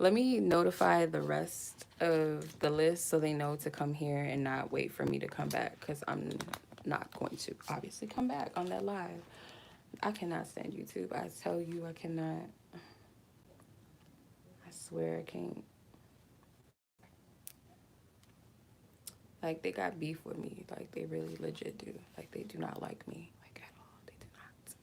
Let me notify the rest of the list so they know to come here and not wait for me to come back, because I'm not going to obviously come back on that live. I cannot stand YouTube. I tell you, I cannot. I swear I can't. Like, they got beef with me. Like, they really legit do. Like, they do not like me. Like, at all. They do not.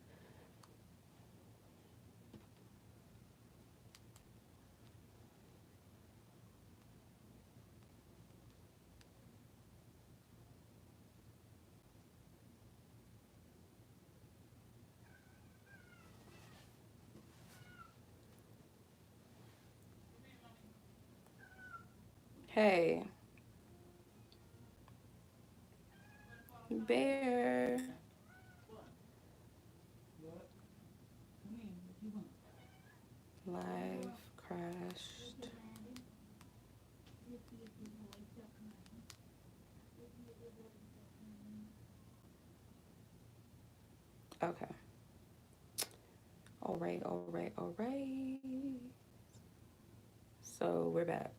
Hey, Bear. Live crashed. Okay. All right, all right, all right. So we're back.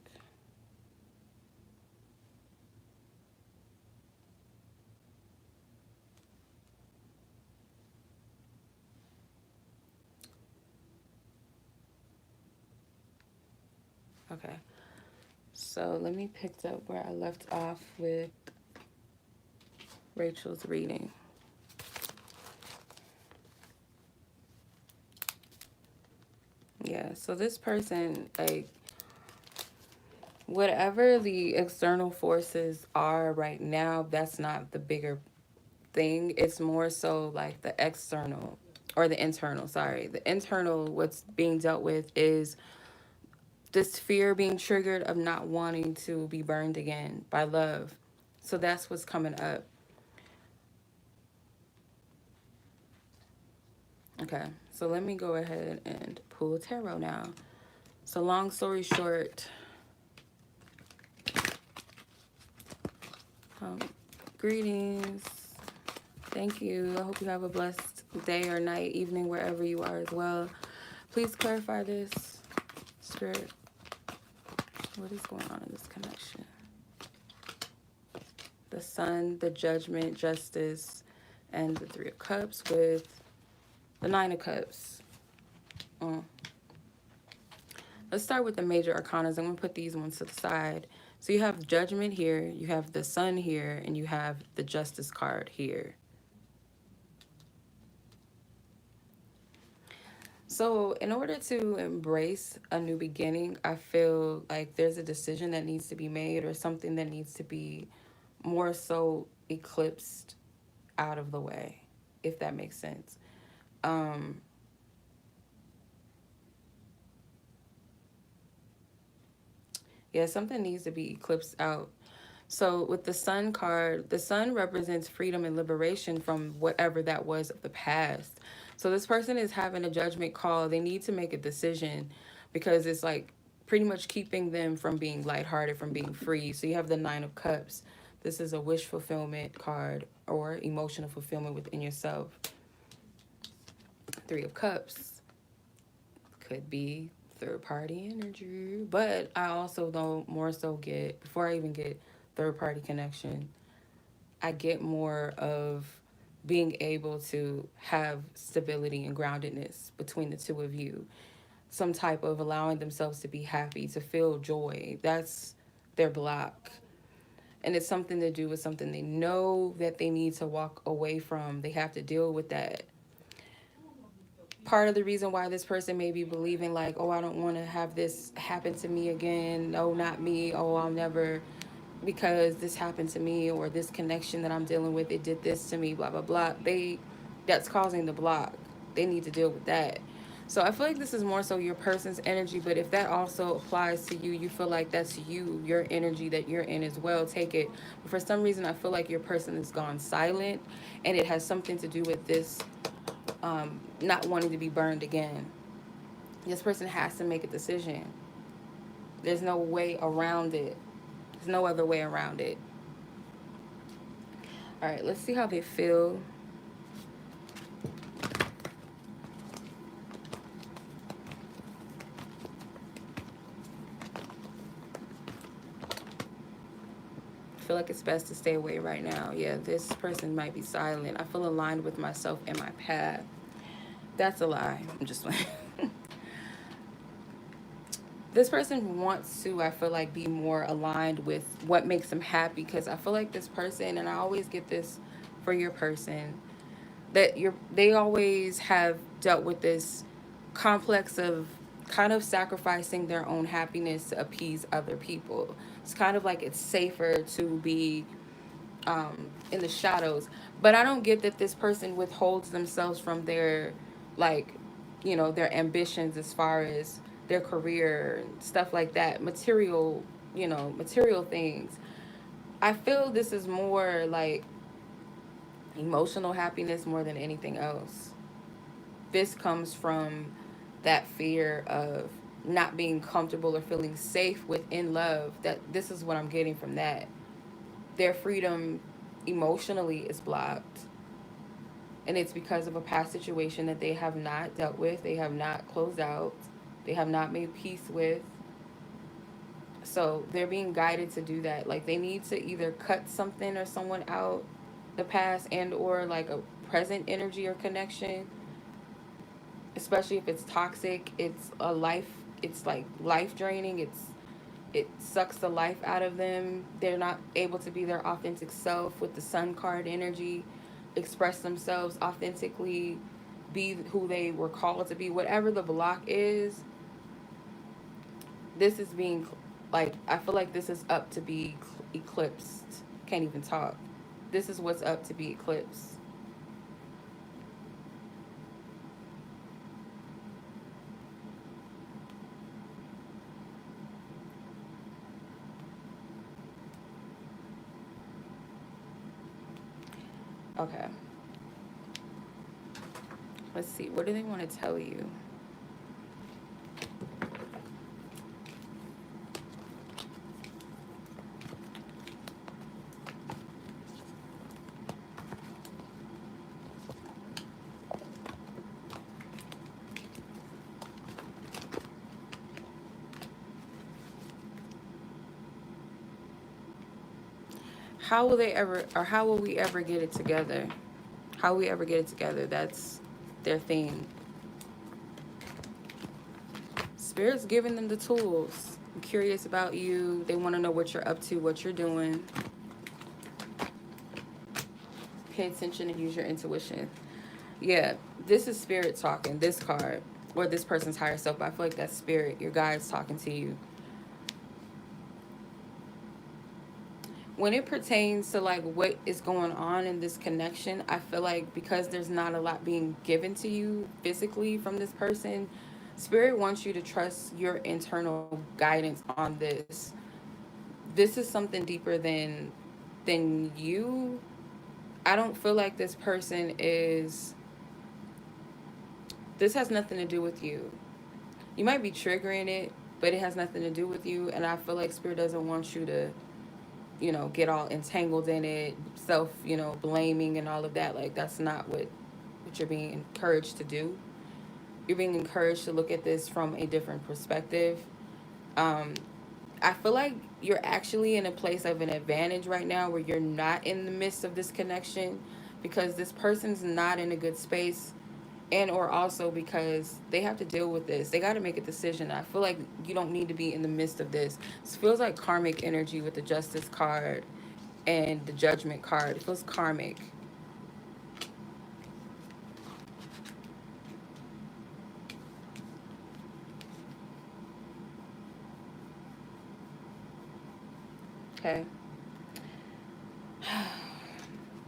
Okay. So let me pick up where I left off with Rachel's reading. Yeah, so this person, like, whatever the external forces are right now, that's not the bigger thing. It's more so like the external or the internal, sorry. The internal, what's being dealt with is this fear being triggered of not wanting to be burned again by love. So that's what's coming up. Okay, so let me go ahead and pull tarot now. So long story short, um, greetings. Thank you. I hope you have a blessed day or night, evening, wherever you are as well. Please clarify this, Spirit. What is going on in this connection? The Sun, the Judgment, Justice, and the Three of Cups with the Nine of Cups. Let's start with the major arcanas. I'm going to put these ones to the side. So you have Judgment here, you have the Sun here, and you have the Justice card here. So in order to embrace a new beginning, I feel like there's a decision that needs to be made or something that needs to be more so eclipsed out of the way, if that makes sense. Yeah, something needs to be eclipsed out. So with the Sun card, the Sun represents freedom and liberation from whatever that was of the past. So this person is having a judgment call. They need to make a decision because it's like pretty much keeping them from being lighthearted, from being free. So you have the Nine of Cups. This is a wish fulfillment card or emotional fulfillment within yourself. Three of Cups could be third party energy, but I also don't more so get, before I even get third party connection, I get more of being able to have stability and groundedness between the two of you. Some type of allowing themselves to be happy, to feel joy. That's their block. And it's something to do with something they know that they need to walk away from. They have to deal with that. Part of the reason why this person may be believing like, oh, I don't want to have this happen to me again. Oh, not me. Oh, I'll never, because this happened to me, or this connection that I'm dealing with, it did this to me, blah, blah, blah. That's causing the block. They need to deal with that. So I feel like this is more so your person's energy, but if that also applies to you, you feel like that's you, your energy that you're in as well, take it. But for some reason, I feel like your person has gone silent, and it has something to do with this not wanting to be burned again. This person has to make a decision. There's no way around it. There's no other way around it. All right, let's see how they feel. feel like it's best to stay away right now. Yeah, this person might be silent. I feel aligned with myself and my path. That's a lie. I'm just like, this person wants to, I feel like, be more aligned with what makes them happy, because I feel like this person, and I always get this for your person, that they always have dealt with this complex of kind of sacrificing their own happiness to appease other people. It's kind of like it's safer to be in the shadows. But I don't get that this person withholds themselves from their, like, their ambitions as far as their career and stuff like that, material things. I feel this is more like emotional happiness more than anything else. This comes from that fear of not being comfortable or feeling safe within love. That this is what I'm getting from that. Their freedom emotionally is blocked. And it's because of a past situation that they have not dealt with, they have not closed out, they have not made peace with. So they're being guided to do that. Like, they need to either cut something or someone out, the past, and or like a present energy or connection, especially if it's toxic. It's like life draining. It sucks the life out of them. They're not able to be their authentic self with the sun card energy, express themselves authentically, be who they were called to be. Whatever the block is, this is being, like, I feel like this is up to be eclipsed. Can't even talk. This is what's up to be eclipsed. Okay. Let's see. What do they want to tell you? How will they ever, or how will we ever get it together? How will we ever get it together? That's their thing. Spirit's giving them the tools. I'm curious about you. They want to know what you're up to, what you're doing. Pay attention and use your intuition. Yeah, this is spirit talking, this card, or this person's higher self. But I feel like that's spirit, your guides talking to you. When it pertains to like what is going on in this connection, I feel like because there's not a lot being given to you physically from this person, spirit wants you to trust your internal guidance on this. This is something deeper than you. I don't feel like this person is, this has nothing to do with you. You might be triggering it, but it has nothing to do with you. And I feel like spirit doesn't want you to, get all entangled in it, self, blaming and all of that. Like, that's not what you're being encouraged to do. You're being encouraged to look at this from a different perspective. Um, I feel like you're actually in a place of an advantage right now where you're not in the midst of this connection, because this person's not in a good space, and or also because they have to deal with this. They got to make a decision. I feel like you don't need to be in the midst of this. This feels like karmic energy with the Justice card and the Judgment card. It feels karmic. Okay.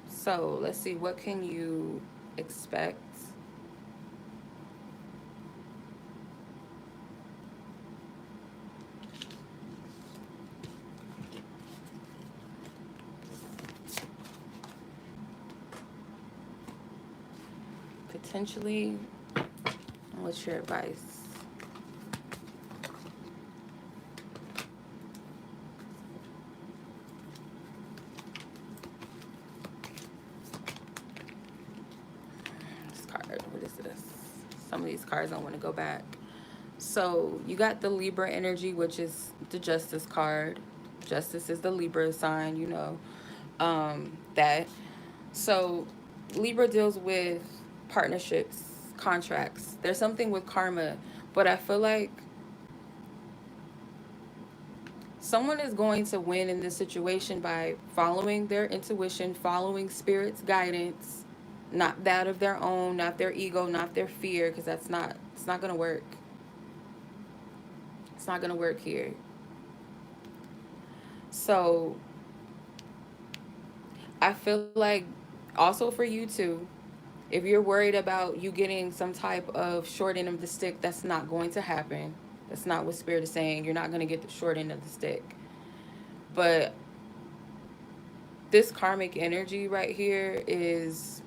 So let's see. What can you expect? Potentially, what's your advice? This card, what is this? Some of these cards I want to go back. So you got the Libra energy, which is the Justice card. Justice is the Libra sign, you know, that. So Libra deals with partnerships, contracts. There's something with karma, but I feel like someone is going to win in this situation by following their intuition, following spirit's guidance, not that of their own, not their ego, not their fear, because it's not going to work. It's not going to work here. So I feel like also for you too, if you're worried about you getting some type of short end of the stick, that's not going to happen. That's not what Spirit is saying. You're not going to get the short end of the stick. But this karmic energy right here is,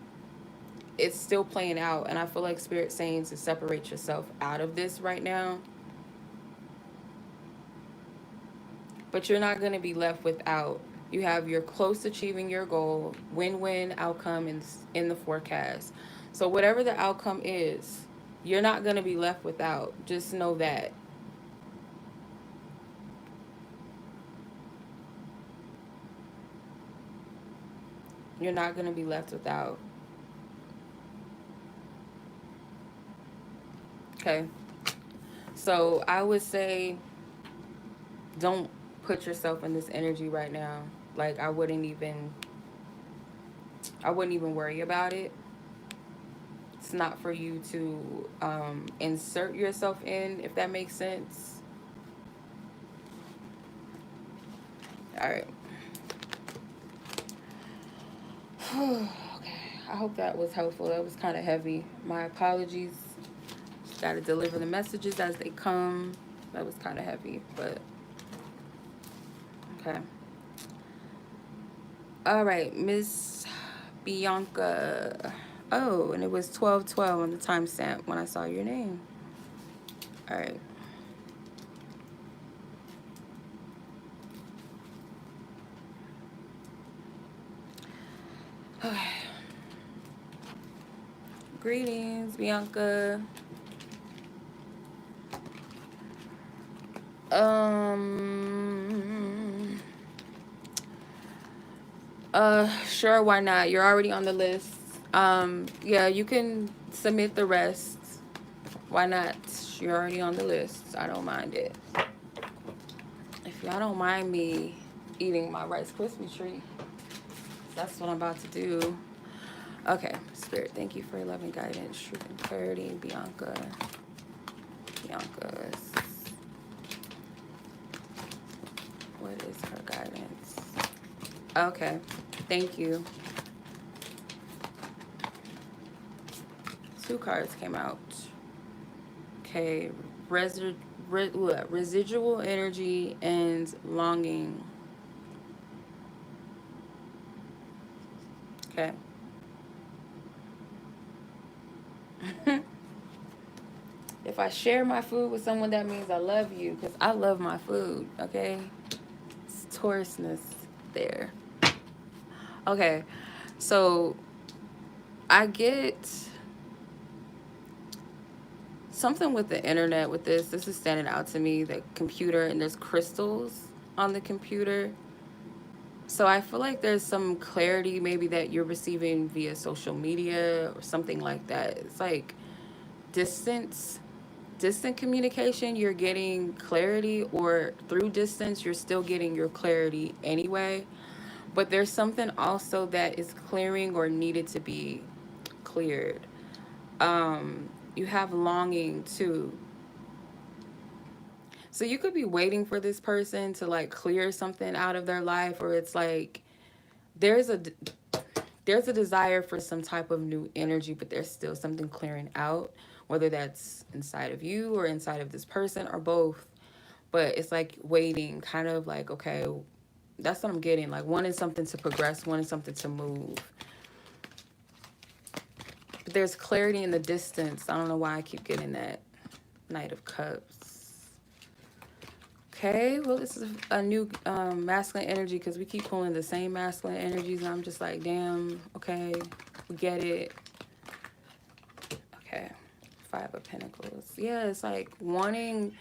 it's still playing out, and I feel like Spirit saying to separate yourself out of this right now. But you're not going to be left without. You have your close achieving your goal, win-win outcome in the forecast. So whatever the outcome is, you're not going to be left without. Just know that. You're not going to be left without. Okay. So I would say don't put yourself in this energy right now. Like I wouldn't even worry about it. It's not for you to insert yourself in, if that makes sense. All right. Okay. I hope that was helpful. That was kind of heavy. My apologies. Got to deliver the messages as they come. That was kind of heavy, but okay. All right, Miss Bianca. Oh, and it was 12:12 on the timestamp when I saw your name. All right. Okay. Greetings, Bianca. Um. Sure, why not? You're already on the list. Yeah, you can submit the rest. Why not? You're already on the list. I don't mind it. If y'all don't mind me eating my Rice Krispie treat, that's what I'm about to do. Okay, Spirit, thank you for your loving guidance, truth, and clarity. Bianca. Bianca. What is her guidance? Okay, thank you. Two cards came out. Okay, residual energy and longing. Okay. If I share my food with someone, that means I love you, because I love my food, okay? It's Taurusness there. Okay, so I get something with the internet with this. This is standing out to me, the computer, and there's crystals on the computer. So I feel like there's some clarity maybe that you're receiving via social media or something like that. It's like distance distant communication, you're getting clarity, or through distance, you're still getting your clarity anyway. But there's something also that is clearing or needed to be cleared. You have longing too. So you could be waiting for this person to like clear something out of their life, or it's like there's a there's a desire for some type of new energy, but there's still something clearing out, whether that's inside of you or inside of this person or both. But it's like waiting, kind of like, okay, that's what I'm getting. Like, wanting something to progress, wanting something to move. But there's clarity in the distance. I don't know why I keep getting that Knight of Cups. Okay, well, this is a new masculine energy, because we keep pulling the same masculine energies, and I'm just like, damn, okay, we get it. Okay, Five of Pentacles. Yeah, it's like wanting,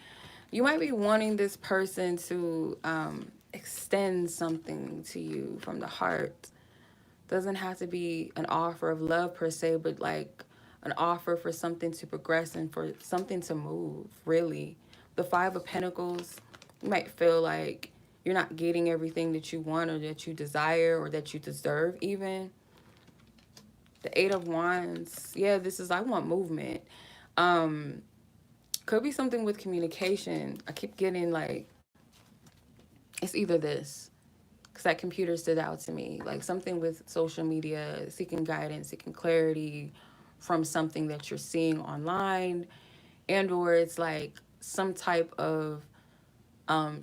you might be wanting this person to extend something to you from the heart. Doesn't have to be an offer of love per se, but like an offer for something to progress and for something to move, really. The Five of Pentacles, you might feel like you're not getting everything that you want or that you desire or that you deserve even. The Eight of Wands, yeah, this is, I want movement. Could be something with communication. I keep getting like, it's either this, because that computer stood out to me, like something with social media, seeking guidance, seeking clarity from something that you're seeing online, and or it's like some type of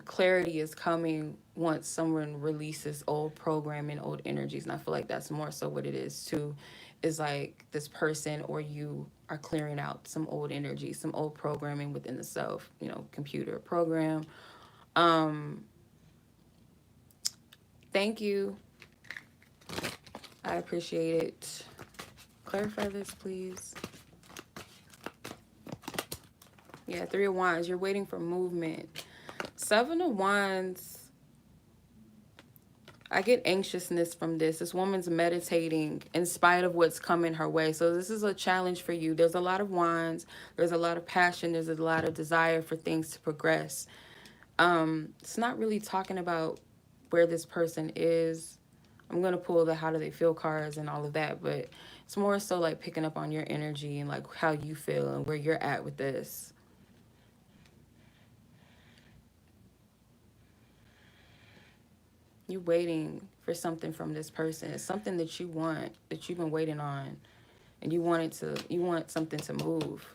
clarity is coming once someone releases old programming, old energies. And I feel like that's more so what it is too, is like this person or you are clearing out some old energy, some old programming within the self, you know, computer program. Thank you. I appreciate it. Clarify this, please. Yeah, Three of Wands. You're waiting for movement. Seven of Wands. I get anxiousness from this. This woman's meditating in spite of what's coming her way. So this is a challenge for you. There's a lot of wands. There's a lot of passion. There's a lot of desire for things to progress. It's not really talking about where this person is. I'm going to pull the how do they feel cards and all of that. But it's more so like picking up on your energy and like how you feel and where you're at with this. You're waiting for something from this person. It's something that you want, that you've been waiting on, and you want something to move.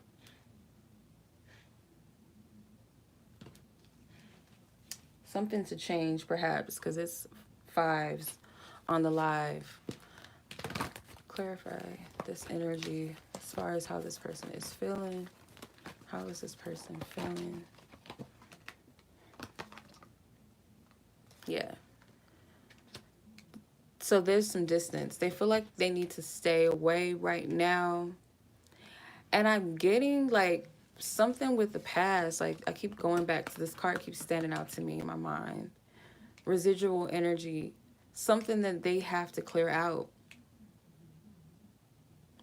Something to change, perhaps, because it's fives on the live. Clarify this energy as far as how this person is feeling. How is this person feeling? Yeah. So there's some distance. They feel like they need to stay away right now. And I'm getting like something with the past. Like I keep going back to this card, keeps standing out to me in my mind. Residual energy. Something that they have to clear out.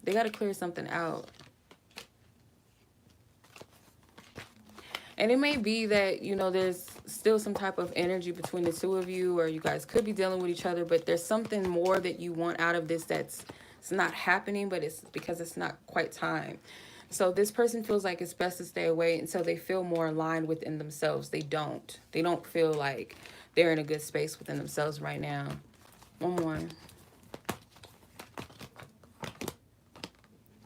They got to clear something out. And it may be that, you know, there's still some type of energy between the two of you, or you guys could be dealing with each other, but there's something more that you want out of this that's it's not happening, but it's because it's not quite time. So this person feels like it's best to stay away until they feel more aligned within themselves. They don't feel like they're in a good space within themselves right now. One more.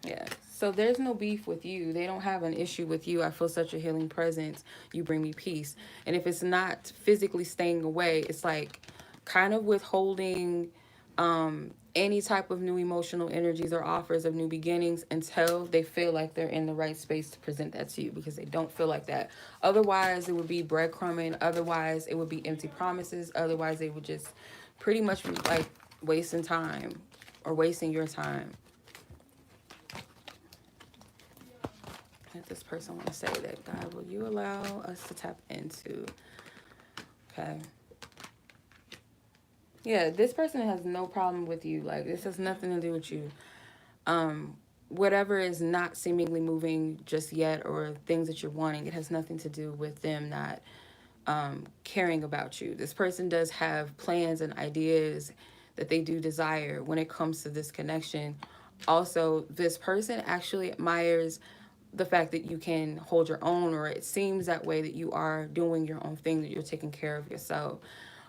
Yeah. So there's no beef with you. They don't have an issue with you. I feel such a healing presence. You bring me peace. And if it's not physically staying away, it's like kind of withholding any type of new emotional energies or offers of new beginnings until they feel like they're in the right space to present that to you, because they don't feel like that. Otherwise, it would be breadcrumbing. Otherwise, it would be empty promises. Otherwise, they would just pretty much be like wasting time or wasting your time. This person want to say that, God, will you allow us to tap into? Okay. Yeah, this person has no problem with you. Like, this has nothing to do with you. Whatever is not seemingly moving just yet, or things that you're wanting, it has nothing to do with them not caring about you. This person does have plans and ideas that they do desire when it comes to this connection. Also, this person actually admires the fact that you can hold your own, or it seems that way, that you are doing your own thing, that you're taking care of yourself.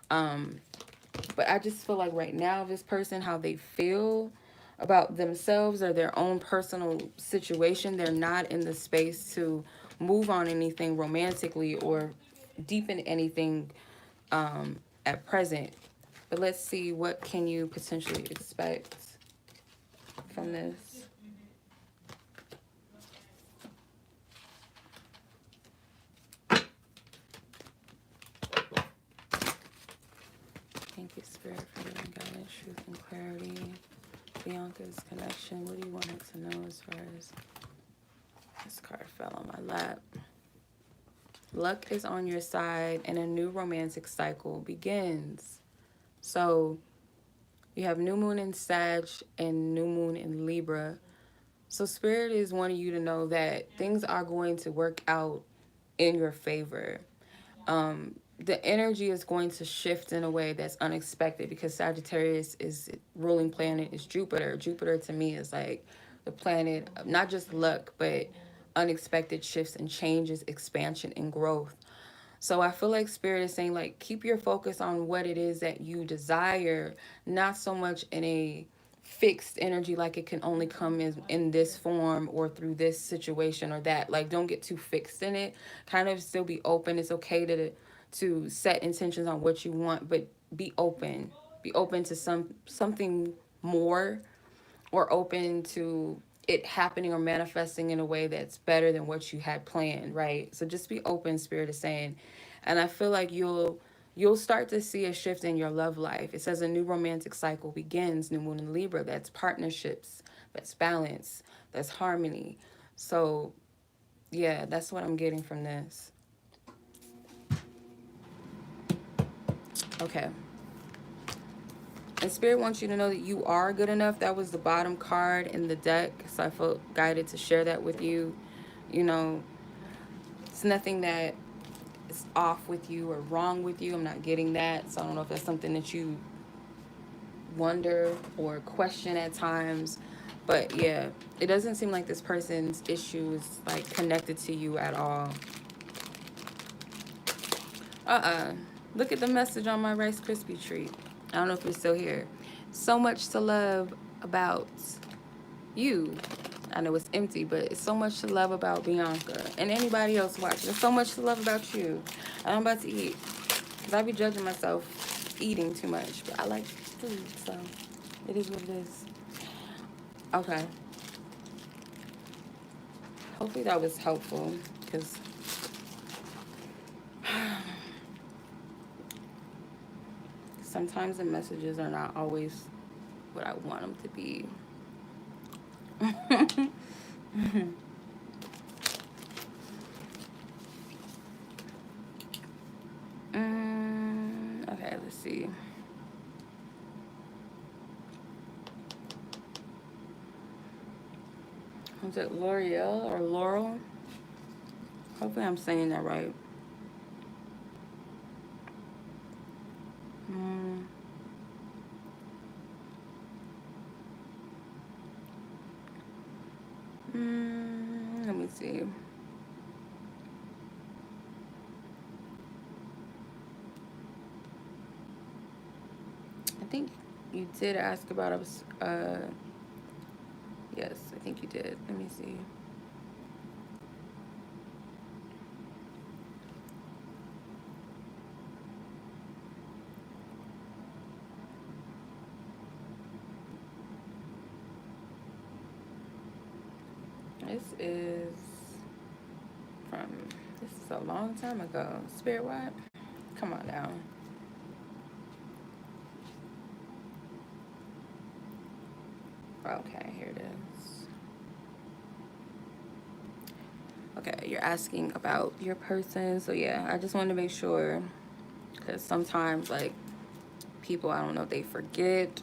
But I just feel like right now, this person, how they feel about themselves or their own personal situation, they're not in the space to move on anything romantically or deepen anything at present. But let's see, what can you potentially expect from this? Thank you, Spirit, for giving guidance, truth, and clarity. Bianca's connection. What do you want her to know as far as this card fell on my lap? luck is on your side and a new romantic cycle begins. So you have new moon in Sag and new moon in Libra. So Spirit is wanting you to know that things are going to work out in your favor. The energy is going to shift in a way that's unexpected because Sagittarius is ruling planet is Jupiter. Jupiter to me is like the planet of not just luck, but unexpected shifts and changes, expansion and growth. So I feel like Spirit is saying, like, keep your focus on what it is that you desire, not so much in a fixed energy, like it can only come in this form or through this situation or that. Like, don't get too fixed in it. Kind of still be open. It's okay to set intentions on what you want, but be open. Be open to something more, or open to it happening or manifesting in a way that's better than what you had planned, right? So just be open, Spirit is saying. And I feel like you'll start to see a shift in your love life. It says a new romantic cycle begins, new moon in Libra. That's partnerships, that's balance, that's harmony. So yeah, that's what I'm getting from this. Okay. And Spirit wants you to know that you are good enough. That was the bottom card in the deck. So I felt guided to share that with you. You know, it's nothing that is off with you or wrong with you. I'm not getting that. So I don't know if that's something that you wonder or question at times. But yeah, it doesn't seem like this person's issue is like connected to you at all. Look at the message on my Rice Krispie treat. I don't know if it's still here. So much to love about you. I know it's empty, but it's so much to love about Bianca and anybody else watching. There's so much to love about you. And I'm about to eat because I be judging myself eating too much, but I like food, so it is what it is. Okay. Hopefully that was helpful because sometimes the messages are not always what I want them to be. Okay, let's see. Was it L'Oreal or Laurel? Hopefully I'm saying that right. Let me see. I think you did ask about us. Yes, I think you did. Let me see. This is a long time ago. Spirit what? Come on now. Okay, here it is. Okay, you're asking about your person. So yeah, I just wanted to make sure, because sometimes like people, I don't know if they forget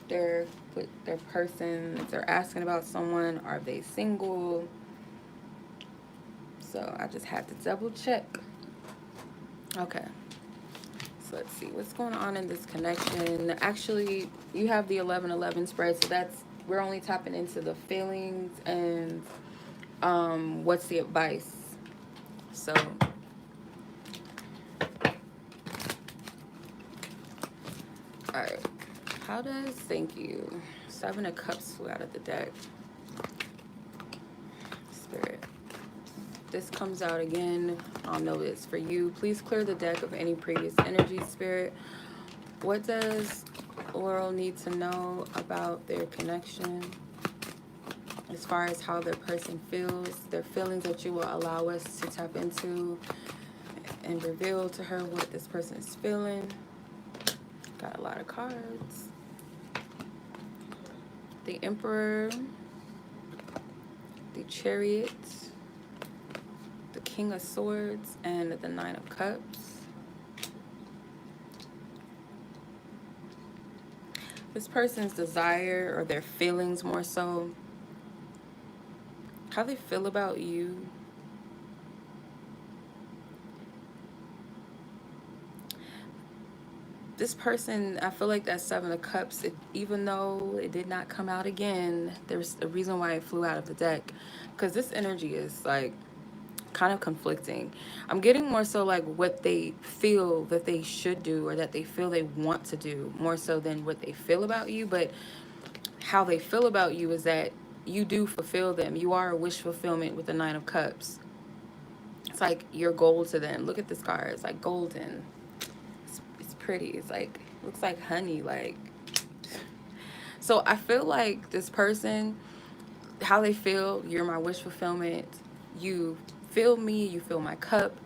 their person, if they're asking about someone, are they single? So I just had to double check. Okay. So let's see what's going on in this connection. Actually, you have the 11-11 spread, so we're only tapping into the feelings and what's the advice. So all right, thank you. 7 of Cups flew out of the deck. Spirit, this comes out again. I'll know it's for you. Please clear the deck of any previous energy. Spirit, what does Laurel need to know about their connection as far as how their person feels, their feelings that you will allow us to tap into and reveal to her what this person is feeling? Got a lot of cards. The Emperor, the Chariot, the King of Swords and the Nine of Cups. This person's desire or their feelings more so, how they feel about you. This person, I feel like that Seven of Cups, even though it did not come out again, there's a reason why it flew out of the deck. Because this energy is like kind of conflicting. I'm getting more so like what they feel that they should do or that they feel they want to do, more so than what they feel about you. But how they feel about you is that you do fulfill them. You are a wish fulfillment with the Nine of Cups. It's like your goal to them. Look at this card. It's like golden. It's pretty. It's like, looks like honey. Like, so I feel like this person, how they feel, you're my wish fulfillment. You fill me, you fill my cup.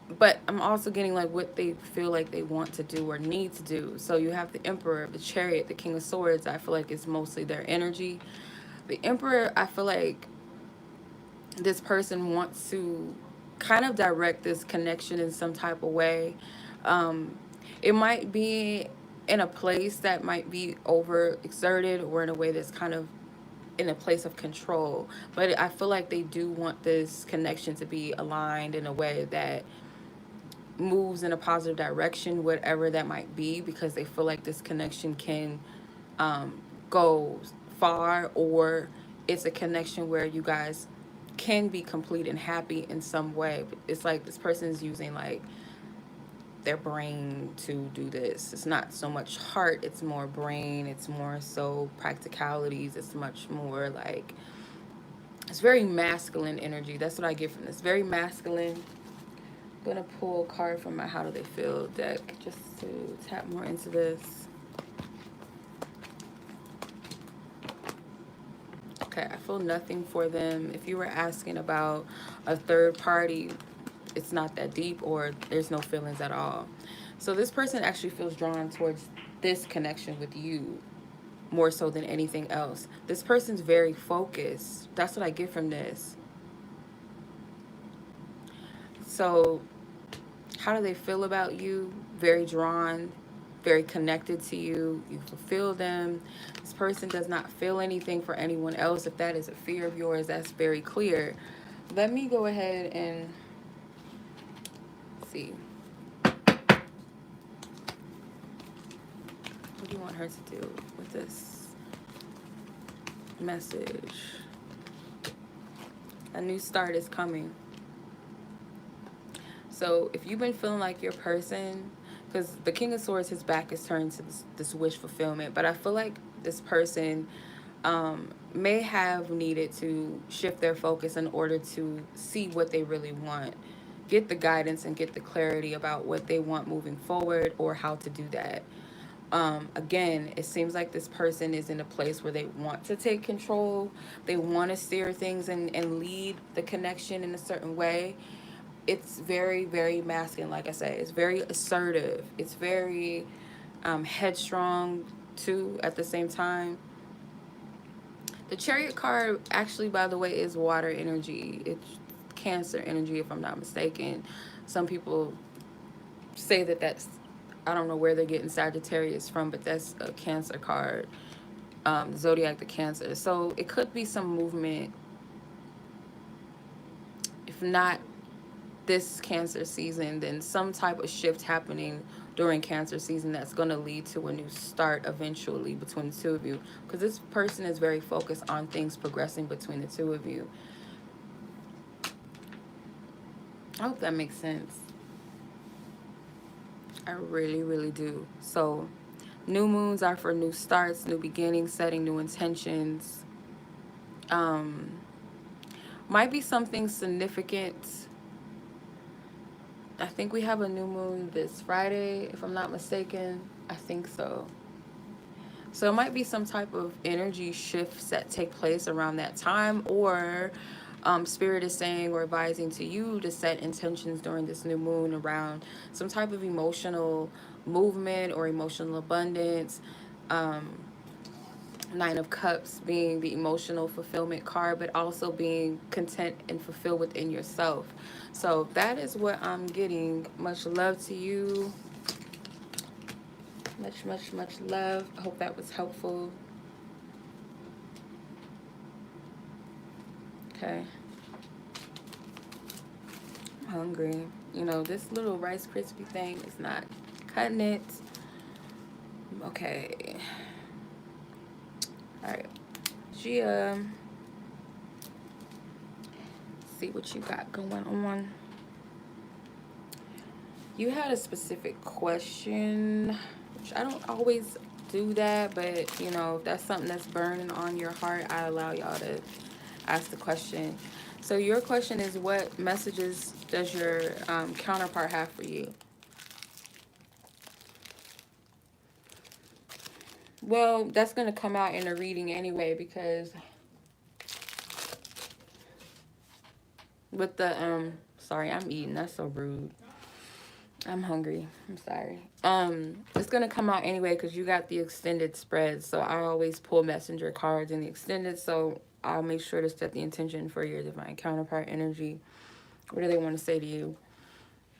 But I'm also getting like what they feel like they want to do or need to do. So you have the Emperor, the Chariot, the King of Swords. I feel like it's mostly their energy. The Emperor, I feel like this person wants to kind of direct this connection in some type of way. It might be in a place that might be overexerted or in a way that's kind of in a place of control. But I feel like they do want this connection to be aligned in a way that moves in a positive direction, whatever that might be, because they feel like this connection can go far, or it's a connection where you guys can be complete and happy in some way. It's like this person is using like their brain to do this. It's not so much heart, it's more brain, it's more so practicalities, it's much more like, it's very masculine energy. That's what I get from this. Very masculine. I'm gonna pull a card from my How Do They Feel deck just to tap more into this. Okay, I feel nothing for them. If you were asking about a third party, it's not that deep, or there's no feelings at all. So this person actually feels drawn towards this connection with you more so than anything else. This person's very focused. That's what I get from this. So how do they feel about you? Very drawn, very connected to you. You fulfill them. This person does not feel anything for anyone else. If that is a fear of yours, that's very clear. Let me go ahead and see. What do you want her to do with this message? A new start is coming. So if you've been feeling like your person, because the King of Swords, his back is turned to this wish fulfillment, but I feel like this person may have needed to shift their focus in order to see what they really want, get the guidance and get the clarity about what they want moving forward or how to do that. Again, it seems like this person is in a place where they want to take control. They want to steer things and lead the connection in a certain way. It's very, very masculine, like I say. It's very assertive. It's very headstrong, too, at the same time. The Chariot card, actually, by the way, is water energy. It's Cancer energy, if I'm not mistaken. Some people say that that's, I don't know where they're getting Sagittarius from, but that's a Cancer card. Zodiac, the Cancer. So it could be some movement, if not this Cancer season, then some type of shift happening during Cancer season that's going to lead to a new start eventually between the two of you, because this person is very focused on things progressing between the two of you. I hope that makes sense. I really, really do. So new moons are for new starts, new beginnings, setting new intentions. Might be something significant. I think we have a new moon this Friday, if I'm not mistaken. I think so. So it might be some type of energy shifts that take place around that time, or Spirit is saying or advising to you to set intentions during this new moon around some type of emotional movement or emotional abundance. Nine of Cups being the emotional fulfillment card, but also being content and fulfilled within yourself. So that is what I'm getting. Much love to you. Much love. I hope that was helpful. Okay. I'm hungry. You know, this little Rice Krispie thing is not cutting it. Okay. All right. Gia, see what you got going on. You had a specific question, which I don't always do that, but you know, if that's something that's burning on your heart, I allow y'all to ask the question. So your question is, what messages does your counterpart have for you? Well, that's going to come out in a reading anyway, because with the sorry, I'm eating. That's so rude. I'm hungry. I'm sorry. It's gonna come out anyway because you got the extended spread. So I always pull messenger cards in the extended. So I'll make sure to set the intention for your divine counterpart energy. What do they want to say to you?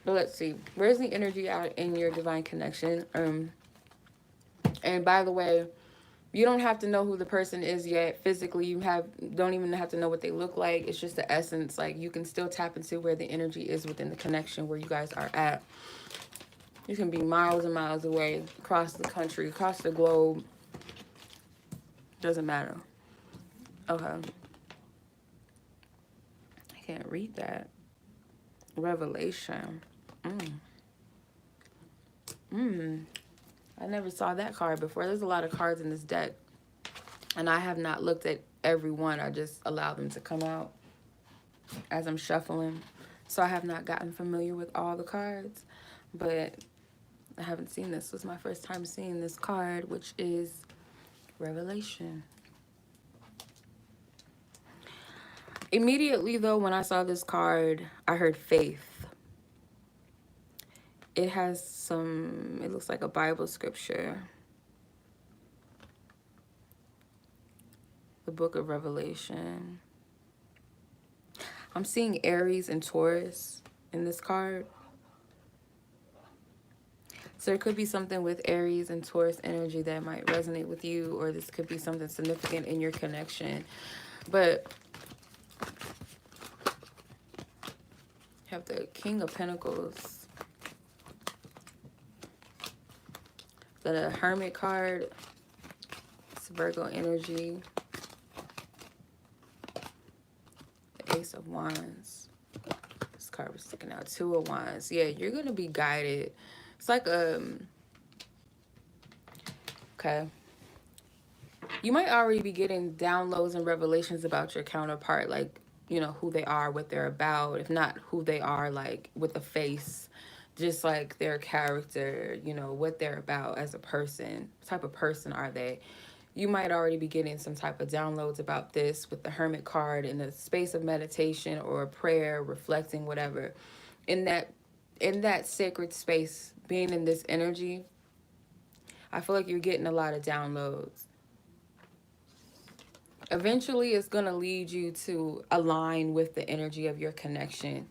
But let's see. Where's the energy out in your divine connection? And by the way, you don't have to know who the person is yet physically. Don't even have to know what they look like. It's just the essence. Like, you can still tap into where the energy is within the connection where you guys are at. You can be miles and miles away, across the country, across the globe. Doesn't matter. Okay. I can't read that. Revelation. I never saw that card before. There's a lot of cards in this deck. And I have not looked at every one. I just allow them to come out as I'm shuffling. So I have not gotten familiar with all the cards. But I haven't seen this. This was my first time seeing this card, which is Revelation. Immediately, though, when I saw this card, I heard faith. It has it looks like a Bible scripture. The book of Revelation. I'm seeing Aries and Taurus in this card. So there could be something with Aries and Taurus energy that might resonate with you, or this could be something significant in your connection. But you have the King of Pentacles. The Hermit card. It's Virgo energy. The Ace of Wands. This card was sticking out. Two of Wands. Yeah, you're going to be guided. It's like okay. You might already be getting downloads and revelations about your counterpart, like, you know, who they are, what they're about. If not who they are, like, with a face, just like their character, you know, what they're about as a person. What type of person are they? You might already be getting some type of downloads about this with the Hermit card in a space of meditation or prayer, reflecting, whatever. In that sacred space, being in this energy, I feel like you're getting a lot of downloads. Eventually, it's going to lead you to align with the energy of your connection.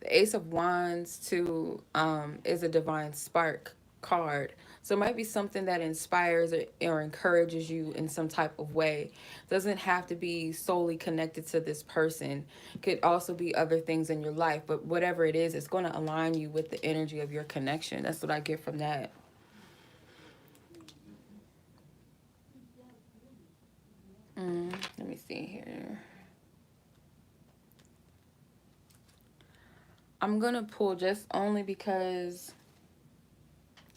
The Ace of Wands, too, is a divine spark card. So it might be something that inspires or encourages you in some type of way. Doesn't have to be solely connected to this person. Could also be other things in your life. But whatever it is, it's going to align you with the energy of your connection. That's what I get from that. Let me see here. I'm going to pull just only because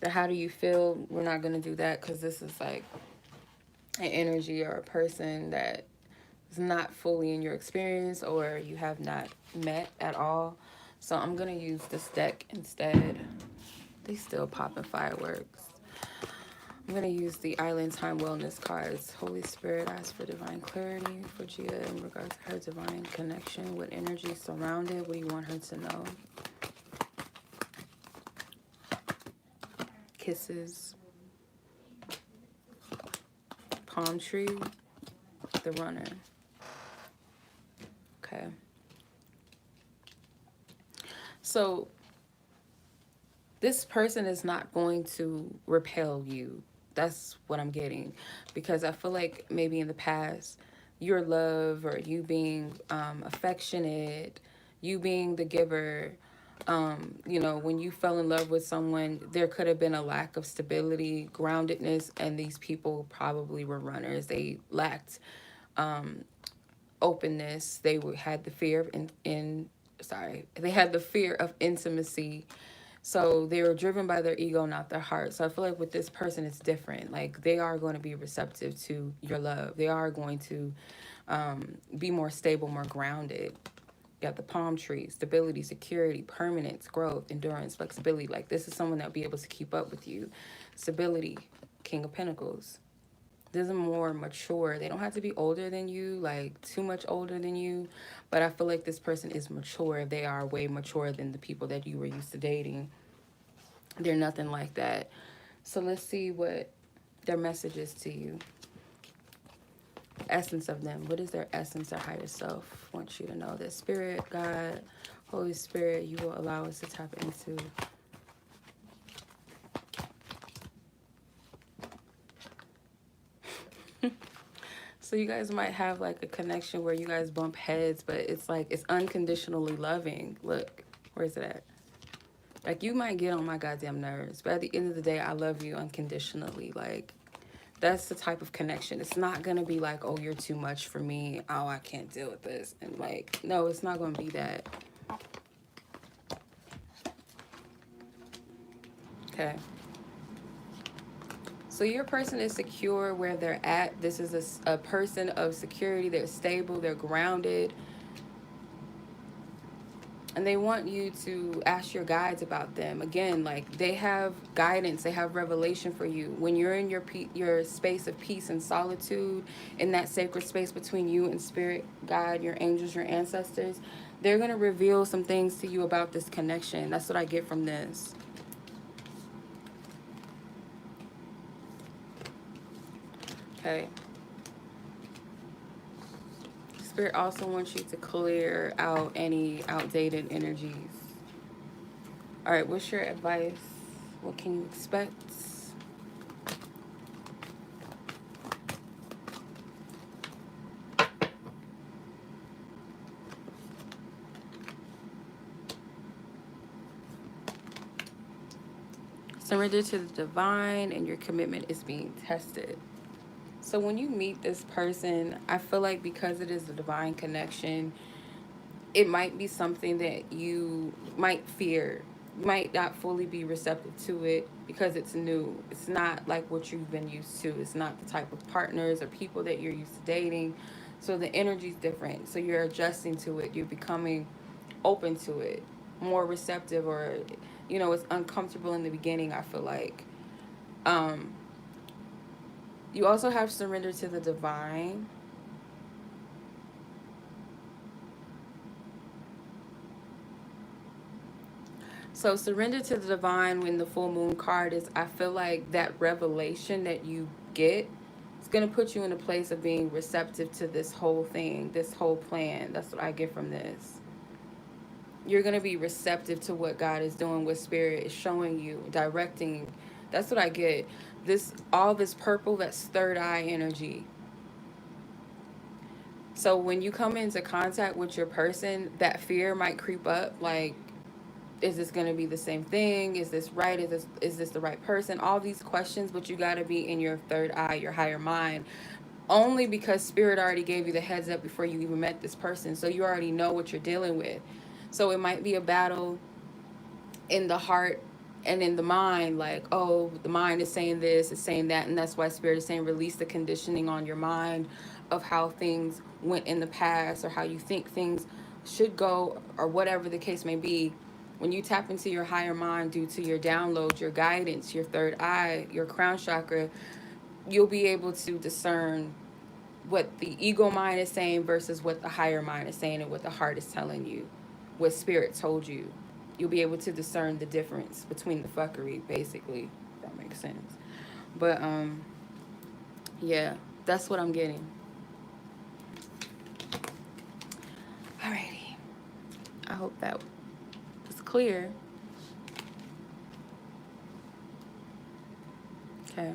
the how do you feel. We're not going to do that because this is like an energy or a person that is not fully in your experience or you have not met at all. So I'm going to use this deck instead. They still popping fireworks. I'm going to use the Island Time Wellness cards. Holy Spirit, ask for divine clarity for Gia in regards to her divine connection. What energy surrounded? What do you want her to know? Kisses. palm tree, the runner. Okay. So this person is not going to repel you. That's what I'm getting. Because I feel like maybe in the past, your love or you being affectionate, you being the giver, you know, when you fell in love with someone, there could have been a lack of stability, groundedness, and these people probably were runners. They lacked openness. They had the fear of they had the fear of intimacy. So they were driven by their ego, not their heart. So I feel like with this person, it's different. Like they are going to be receptive to your love. They are going to be more stable, more grounded. You got the palm tree, stability, security, permanence, growth, endurance, flexibility. Like this is someone that'll be able to keep up with you. Stability, King of Pentacles. This is more mature. They don't have to be older than you, like too much older than you. But I feel like this person is mature. They are way mature than the people that you were used to dating. They're nothing like that. So let's see what their message is to you. Essence of them. What is their essence, their higher self? I want you to know that Spirit, God, Holy Spirit, you will allow us to tap into. So you guys might have like a connection where you guys bump heads, but it's like it's unconditionally loving. Look, where's it at? Like you might get on my goddamn nerves, but at the end of the day, I love you unconditionally. Like that's the type of connection. It's not gonna be like, oh, you're too much for me. Oh, I can't deal with this. And like, no, it's not gonna be that. Okay. So your person is secure where they're at. This is a person of security. They're stable. They're grounded. And they want you to ask your guides about them. Again, like they have guidance. They have revelation for you. When you're in your space of peace and solitude, in that sacred space between you and Spirit, God, your angels, your ancestors, they're going to reveal some things to you about this connection. That's what I get from this. Okay. Spirit also wants you to clear out any outdated energies. All right, what's your advice? What can you expect? Surrender to the divine and your commitment is being tested. So when you meet this person, I feel like because it is a divine connection, it might be something that you might fear. You might not fully be receptive to it because it's new. It's not like what you've been used to. It's not the type of partners or people that you're used to dating. So the energy's different. So you're adjusting to it. You're becoming open to it, more receptive, or you know, it's uncomfortable in the beginning, I feel like. Um, you also have surrender to the divine. So surrender to the divine when the full moon card is, I feel like that revelation that you get, it's going to put you in a place of being receptive to this whole thing, this whole plan. That's what I get from this. You're going to be receptive to what God is doing, what Spirit is showing you, directing. That's what I get. All this purple, that's third eye energy. So when you come into contact with your person, that fear might creep up, like, is this going to be the same thing? Is this right? Is this the right person? All these questions, but you got to be in your third eye, your higher mind, only because Spirit already gave you the heads up before you even met this person. So you already know what you're dealing with. So it might be a battle in the heart and in the mind, like, oh, the mind is saying this, it's saying that, and that's why Spirit is saying release the conditioning on your mind of how things went in the past or how you think things should go or whatever the case may be. When you tap into your higher mind due to your download, your guidance, your third eye, your crown chakra, you'll be able to discern what the ego mind is saying versus what the higher mind is saying and what the heart is telling you, what Spirit told you. You'll be able to discern the difference between the fuckery, basically, if that makes sense. But yeah, That's what I'm getting. Alrighty. I hope that was clear. Okay.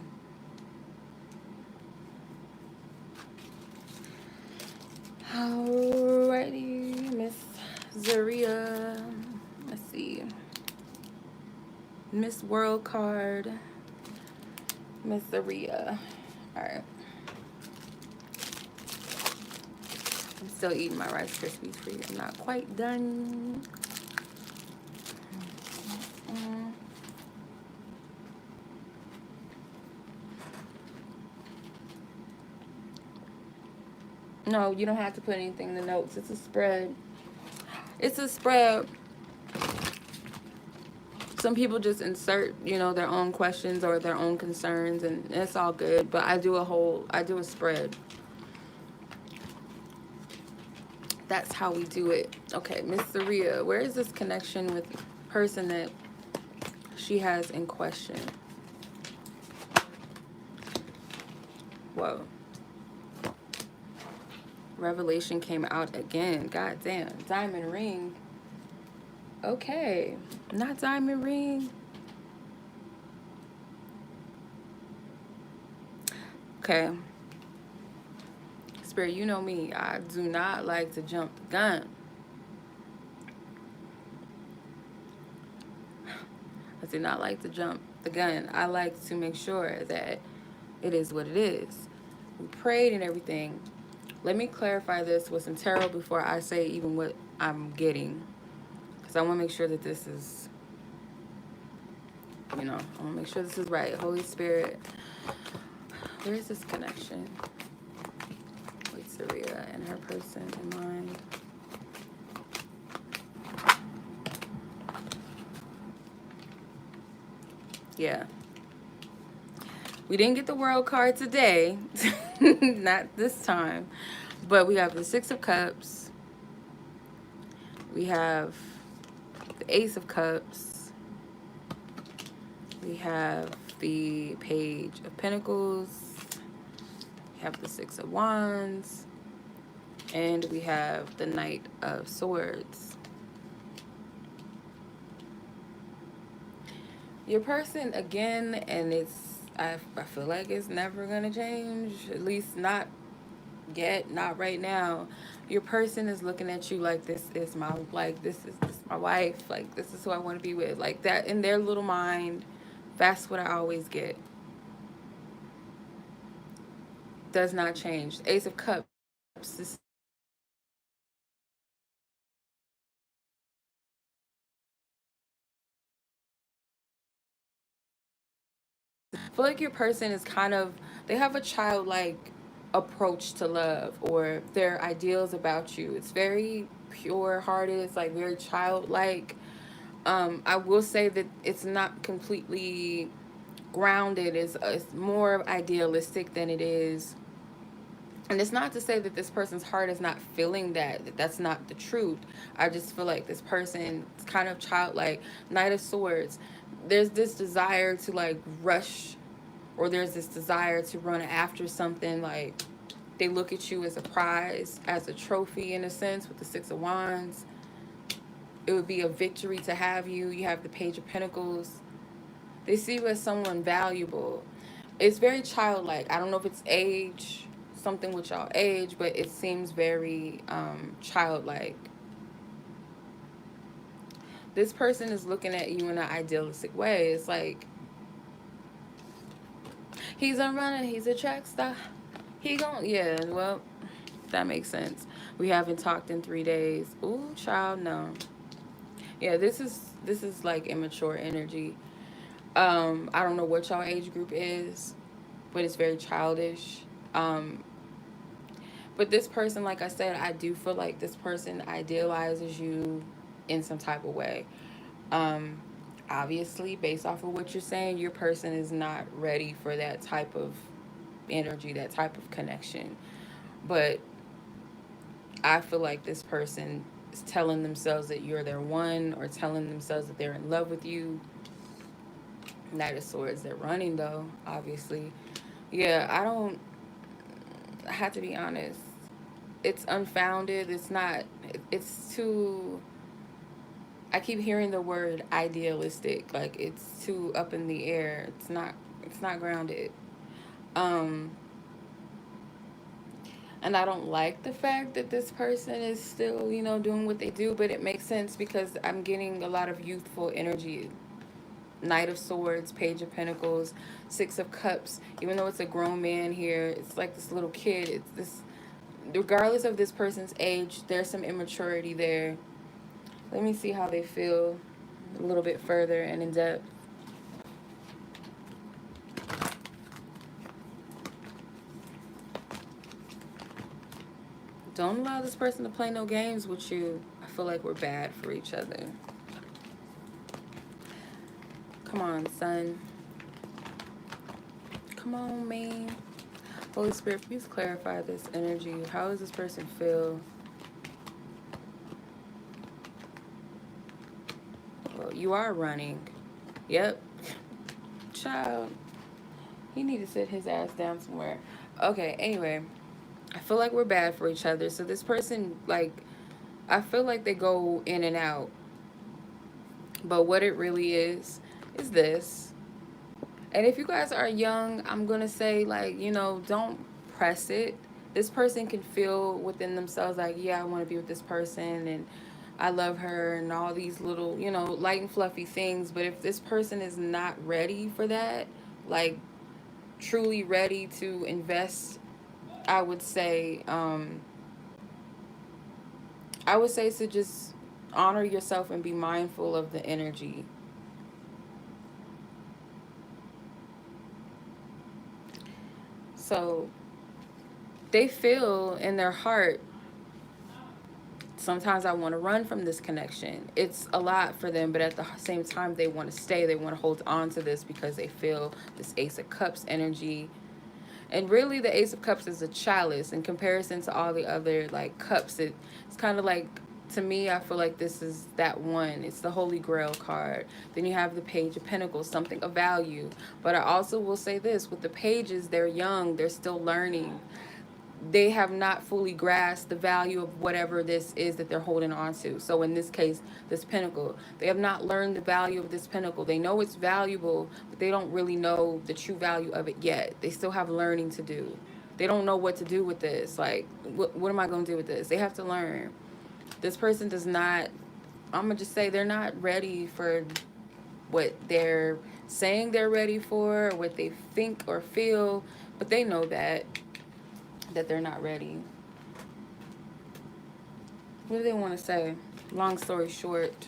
Alrighty, Miss Zaria. Let's see. Miss World card. Miss Zaria. Alright. I'm still eating my Rice Krispies for you. I'm not quite done. No, you don't have to put anything in the notes. It's a spread. It's a spread. Some people just insert, you know, their own questions or their own concerns, and it's all good. But I do a spread. That's how we do it. Okay, Miss Zaria, where is this connection with the person that she has in question? Whoa. Revelation came out again. God damn. Diamond ring. Okay. Not diamond ring. Okay. Spirit, you know me. I do not like to jump the gun. I do not like to jump the gun. I like to make sure that it is what it is. We prayed and everything. Let me clarify this with some tarot before I say even what I'm getting. Because I want to make sure that this is, you know, I want to make sure this is right. Holy Spirit, where is this connection with Zaria and her person in mind? Yeah. We didn't get the World card today. Not this time. But we have the Six of Cups. We have the Ace of Cups. We have the Page of Pentacles. We have the Six of Wands. And we have the Knight of Swords. Your person, again, and I feel like it's never going to change. At least not yet, not right now. Your person is looking at you like this is my wife, like this is who I want to be with, like that in their little mind. That's what I always get. Does not change. Ace of Cups is I feel like your person is kind of, they have a childlike approach to love or their ideals about you. It's very pure hearted. It's like very childlike. I will say that it's not completely grounded. It's more idealistic than it is. And it's not to say that this person's heart is not feeling that. That's not the truth. I just feel like this person is kind of childlike. Knight of Swords. There's this desire to like rush, or there's this desire to run after something. Like they look at you as a prize, as a trophy in a sense with the Six of Wands. It would be a victory to have you. You have the Page of Pentacles. They see you as someone valuable. It's very childlike. I don't know if it's age, something with y'all age, but it seems very childlike. This person is looking at you in an idealistic way. It's like, he's a runner, he's a track star. Yeah, well, that makes sense. We haven't talked in 3 days. Ooh, child, no. Yeah, this is like immature energy. I don't know what y'all age group is, but it's very childish. But this person, like I said, I do feel like this person idealizes you in some type of way. Obviously, based off of what you're saying, your person is not ready for that type of energy, that type of connection. But I feel like this person is telling themselves that you're their one, or telling themselves that they're in love with you. Knight of Swords, they're running though, obviously. Yeah, I don't. I have to be honest. It's unfounded. It's not, it's too, I keep hearing the word idealistic. Like it's too up in the air. It's not grounded. Um, and I don't like the fact that this person is still, you know, doing what they do, but it makes sense because I'm getting a lot of youthful energy. Knight of Swords, Page of Pentacles, Six of Cups. Even though it's a grown man here, it's like this little kid. It's this, regardless of this person's age, there's some immaturity there. Let me see how they feel a little bit further and in depth. Don't allow this person to play no games with you. I feel like we're bad for each other. Come on, son. Come on, man. Holy Spirit, please clarify this energy. How does this person feel? Well, you are running. Yep. Child. He need to sit his ass down somewhere. Okay, anyway. I feel like we're bad for each other. So this person, like, I feel like they go in and out. But what it really is this. And if you guys are young, I'm going to say, like, you know, don't press it. This person can feel within themselves, like, yeah, I want to be with this person and I love her and all these little, you know, light and fluffy things. But if this person is not ready for that, like, truly ready to invest, I would say, to just honor yourself and be mindful of the energy. So they feel in their heart, sometimes I want to run from this connection. It's a lot for them, but at the same time, they want to stay. They want to hold on to this because they feel this Ace of Cups energy. And really, the Ace of Cups is a chalice in comparison to all the other, like, cups. It's kind of like, to me, I feel like this is that one. It's the Holy Grail card. Then you have the Page of Pentacles, something of value. But I also will say this, with the pages, they're young. They're still learning. They have not fully grasped the value of whatever this is that they're holding on to. So in this case, this pentacle, they have not learned the value of this pentacle. They know it's valuable, but they don't really know the true value of it yet. They still have learning to do. They don't know what to do with this. Like, what am I going to do with this? They have to learn. This person does not, I'm going to just say they're not ready for what they're saying they're ready for, or what they think or feel, but they know that they're not ready. What do they want to say? Long story short.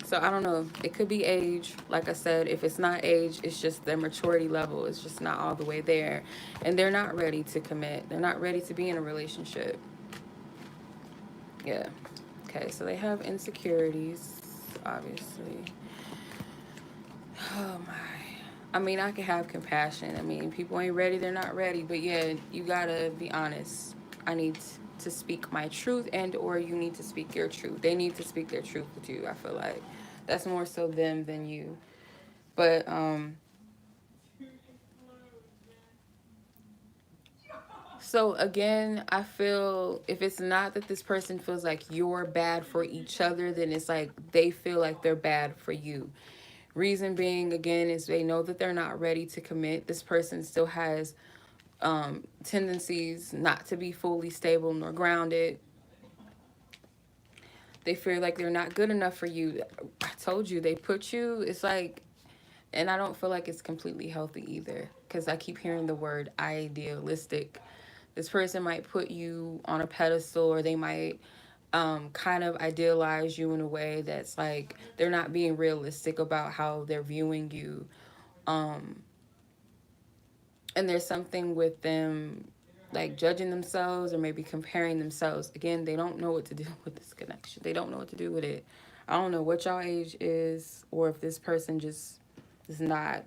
So I don't know. It could be age. Like I said, if it's not age, it's just their maturity level. It's just not all the way there. And they're not ready to commit. They're not ready to be in a relationship. Yeah. Okay, so they have insecurities, obviously. Oh my. I mean, I can have compassion. I mean, people ain't ready, they're not ready. But yeah, you gotta be honest. I need to speak my truth, and or you need to speak your truth. They need to speak their truth with you, I feel like. That's more so them than you. But so again, I feel if it's not that this person feels like you're bad for each other, then it's like they feel like they're bad for you. Reason being, again, is they know that they're not ready to commit. This person still has tendencies not to be fully stable nor grounded. They feel like they're not good enough for you. I told you, they put you, it's like, and I don't feel like it's completely healthy either, because I keep hearing the word idealistic. This person might put you on a pedestal, or they might kind of idealize you in a way that's like they're not being realistic about how they're viewing you. And there's something with them like judging themselves or maybe comparing themselves. Again, they don't know what to do with this connection. They don't know what to do with it. I don't know what y'all age is, or if this person just is not,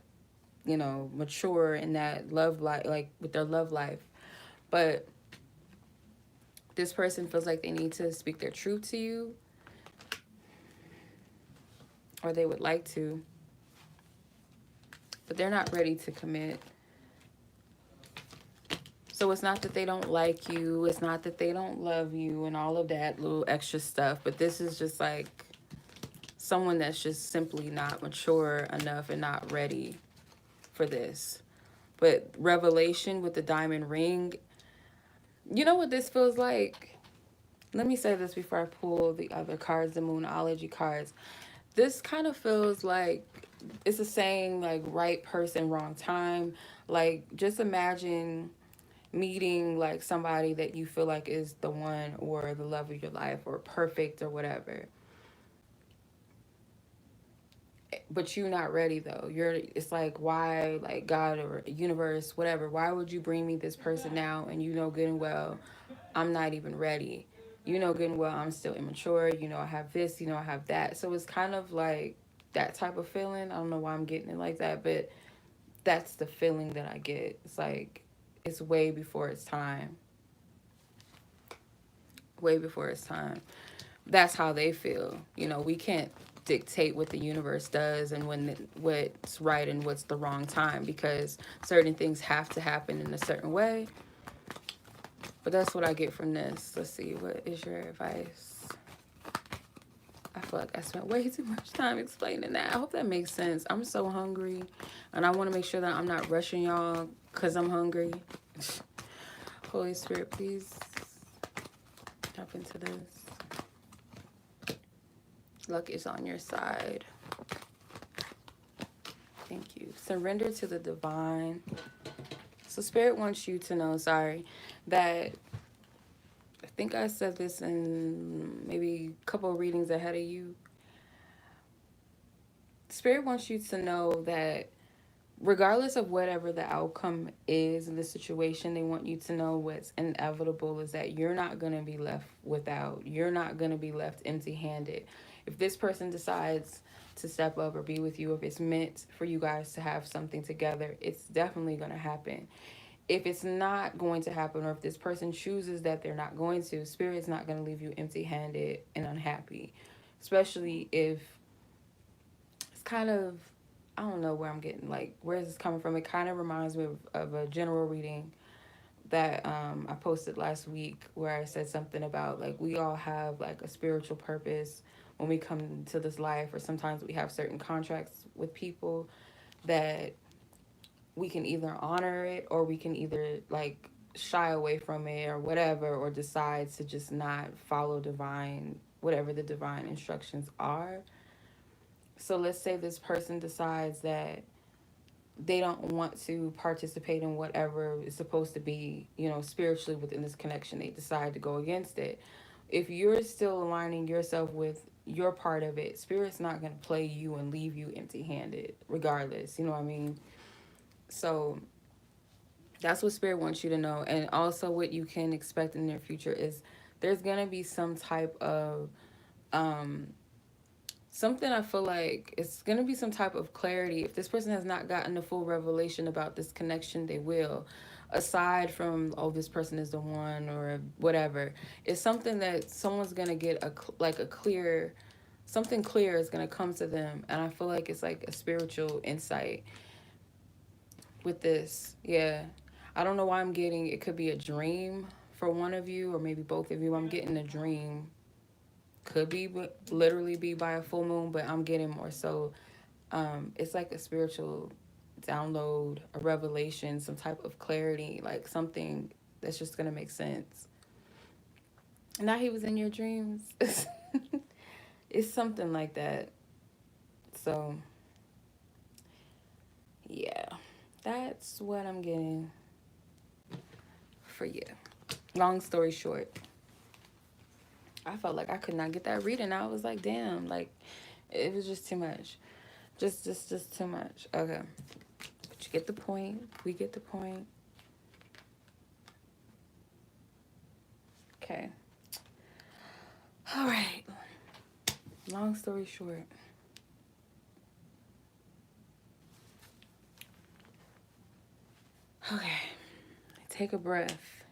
you know, mature in that love life, like with their love life. But this person feels like they need to speak their truth to you, or they would like to, but they're not ready to commit. So it's not that they don't like you, it's not that they don't love you and all of that little extra stuff, but this is just like someone that's just simply not mature enough and not ready for this. But revelation with the diamond ring, you know what this feels like? Let me say this before I pull the other cards, the Moonology cards. This kind of feels like it's a saying like right person, wrong time. Like just imagine meeting like somebody that you feel like is the one or the love of your life or perfect or whatever, but you're not ready though. It's like, why, like God or universe, whatever, why would you bring me this person now, and you know good and well I'm not even ready. You know good and well I'm still immature. You know I have this, you know I have that. So it's kind of like that type of feeling. I don't know why I'm getting it like that, but that's the feeling that I get. It's like it's way before it's time. Way before it's time. That's how they feel. You know, we can't dictate what the universe does and what's right and what's the wrong time, because certain things have to happen in a certain way. But that's what I get from this. Let's see, what is your advice? I feel like I spent way too much time explaining that. I hope that makes sense. I'm so hungry, and I want to make sure that I'm not rushing y'all because I'm hungry. Holy Spirit, please jump into this. Luck is on your side. Thank you. Surrender to the divine. So Spirit wants you to know, that I think I said this in maybe a couple of readings ahead of you. Spirit wants you to know that regardless of whatever the outcome is in the situation, they want you to know what's inevitable is that you're not going to be left without. You're not going to be left empty-handed. If this person decides to step up or be with you, if it's meant for you guys to have something together, it's definitely going to happen. If it's not going to happen, or if this person chooses that they're not going to, Spirit's not going to leave you empty-handed and unhappy. Especially if it's kind of, I don't know where I'm getting, like, where is this coming from? It kind of reminds me of a general reading that I posted last week, where I said something about, like, we all have, like, a spiritual purpose when we come to this life, or sometimes we have certain contracts with people that we can either honor it, or we can either, like, shy away from it or whatever, or decide to just not follow divine, whatever the divine instructions are. So let's say this person decides that they don't want to participate in whatever is supposed to be, you know, spiritually within this connection. They decide to go against it. If you're still aligning yourself with your part of it, Spirit's not going to play you and leave you empty-handed regardless. You know what I mean? So that's what Spirit wants you to know. And also what you can expect in the near future is there's going to be some type of something. I feel like it's going to be some type of clarity. If this person has not gotten the full revelation about this connection, they will. Aside from, oh, this person is the one or whatever, it's something that someone's going to get a clear, something clear is going to come to them. And I feel like it's like a spiritual insight with this. Yeah. I don't know why I'm getting, it could be a dream for one of you or maybe both of you. I'm getting a dream. Could be literally be by a full moon, but I'm getting more so it's like a spiritual download, a revelation, some type of clarity, like something that's just gonna make sense. Now he was in your dreams. It's something like that. So yeah, that's what I'm getting for you. Long story short, I felt like I could not get that reading. I was like, damn, like it was just too much. Just too much. Okay. But you get the point. We get the point. Okay. All right. Long story short. Okay. Take a breath.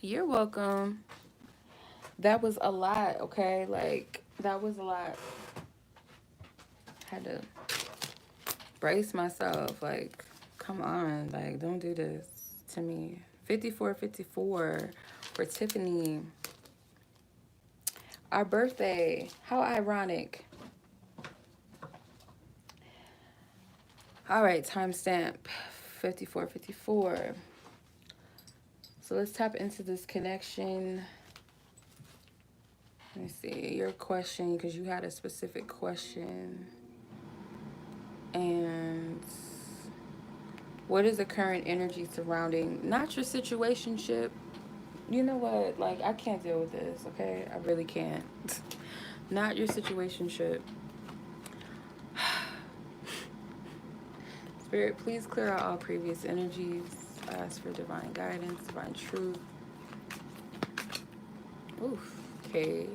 You're welcome. That was a lot, okay? Like, that was a lot. Had to brace myself. Like, come on. Like, don't do this to to me. 5454 for Tiffany. Our birthday. How ironic. All right, timestamp 5454. So let's tap into this connection. Let me see your question, because you had a specific question. And what is the current energy surrounding not your situationship? You know what? Like, I can't deal with this, okay? I really can't. Not your situationship. Spirit, please clear out all previous energies. I ask for divine guidance, divine truth. Oof. Okay.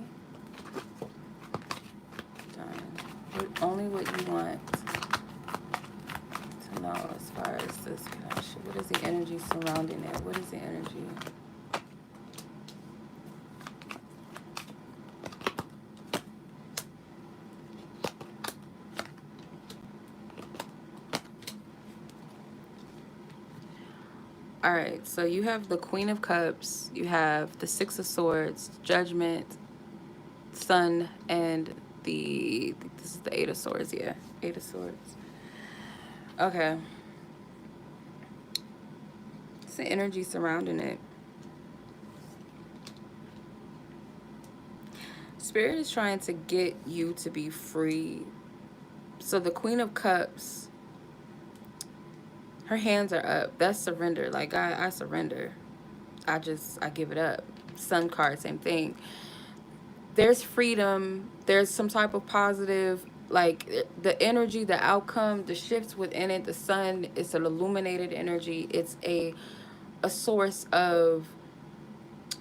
Done. Only what you want to know as far as this connection. What is the energy surrounding it? What is the energy? All right, so you have the Queen of Cups, you have the Six of Swords, Judgment, Sun, and this is the Eight of Swords, yeah, Eight of Swords. Okay. It's the energy surrounding it. Spirit is trying to get you to be free. So the Queen of Cups, her hands are up. That's surrender. Like, I surrender. I give it up. Sun card, same thing. There's freedom. There's some type of positive, like the energy, the outcome, the shifts within it. The sun is an illuminated energy. It's a source of,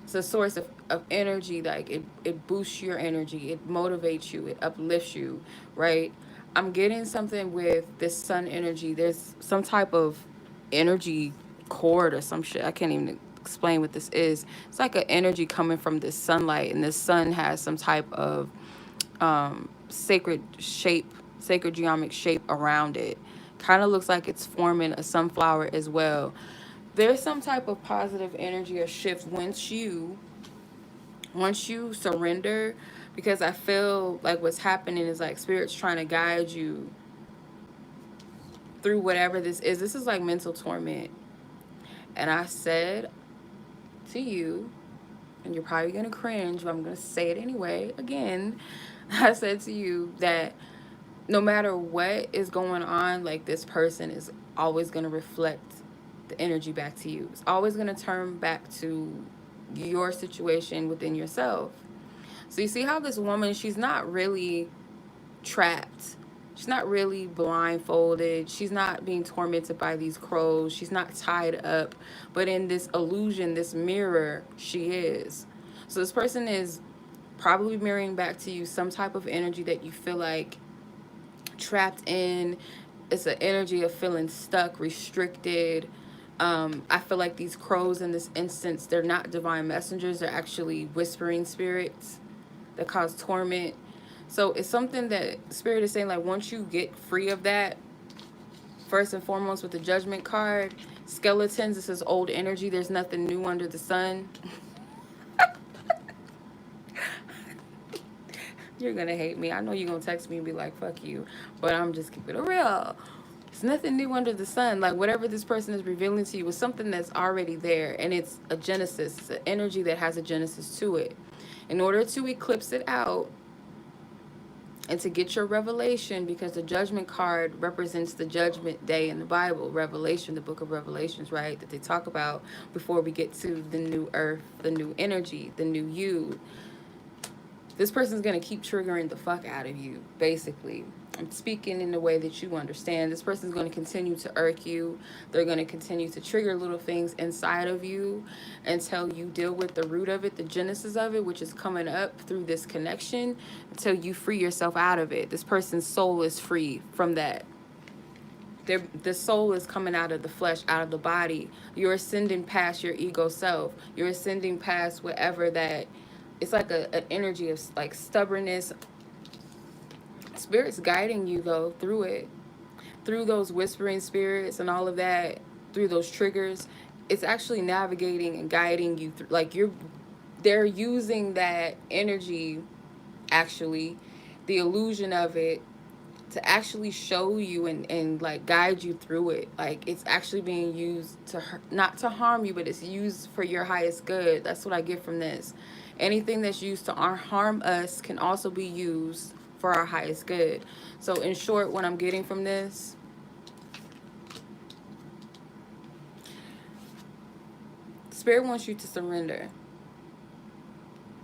it's a source of energy. Like it boosts your energy. It motivates you. It uplifts you, right? I'm getting something with this sun energy. There's some type of energy cord or some shit. I can't even explain what this is. It's like an energy coming from this sunlight, and this sun has some type of sacred shape, sacred geometric shape around it. Kind of looks like it's forming a sunflower as well. There's some type of positive energy or shift once you surrender, because I feel like what's happening is like Spirit's trying to guide you through whatever this is. This is like mental torment. And I said to you, and you're probably going to cringe, but I'm going to say it anyway, again, I said to you that no matter what is going on, like this person is always going to reflect the energy back to you. It's always going to turn back to your situation within yourself. So you see how this woman, she's not really trapped. She's not really blindfolded. She's not being tormented by these crows. She's not tied up. But in this illusion, this mirror, she is. So this person is probably mirroring back to you some type of energy that you feel like trapped in. It's an energy of feeling stuck, restricted. I feel like these crows in this instance, they're not divine messengers. They're actually whispering spirits that cause torment. So it's something that Spirit is saying, like, once you get free of that, first and foremost with the Judgment card, skeletons, this is old energy. There's nothing new under the sun. You're going to hate me. I know you're going to text me and be like, fuck you. But I'm just keeping it real. There's nothing new under the sun. Like, whatever this person is revealing to you is something that's already there. And it's a genesis. It's an energy that has a genesis to it. In order to eclipse it out, and to get your revelation, because the Judgment card represents the judgment day in the Bible, Revelation, the book of Revelations, right? That they talk about before we get to the new earth, the new energy, the new you. This person's going to keep triggering the fuck out of you, basically. I'm speaking in the way that you understand. This person's going to continue to irk you. They're going to continue to trigger little things inside of you until you deal with the root of it, the genesis of it, which is coming up through this connection, until you free yourself out of it. This person's soul is free from that. The soul is coming out of the flesh, out of the body. You're ascending past your ego self. You're ascending past whatever that... It's like an energy of like stubbornness. Spirit's guiding you though through it, through those whispering spirits and all of that, through those triggers. it's actually navigating and guiding you through, like they're using that energy, actually, the illusion of it, to actually show you and like guide you through it. Like it's actually being used to not to harm you, but it's used for your highest good. That's what I get from this. Anything that's used to harm us can also be used for our highest good. So in short, what I'm getting from this, Spirit wants you to surrender.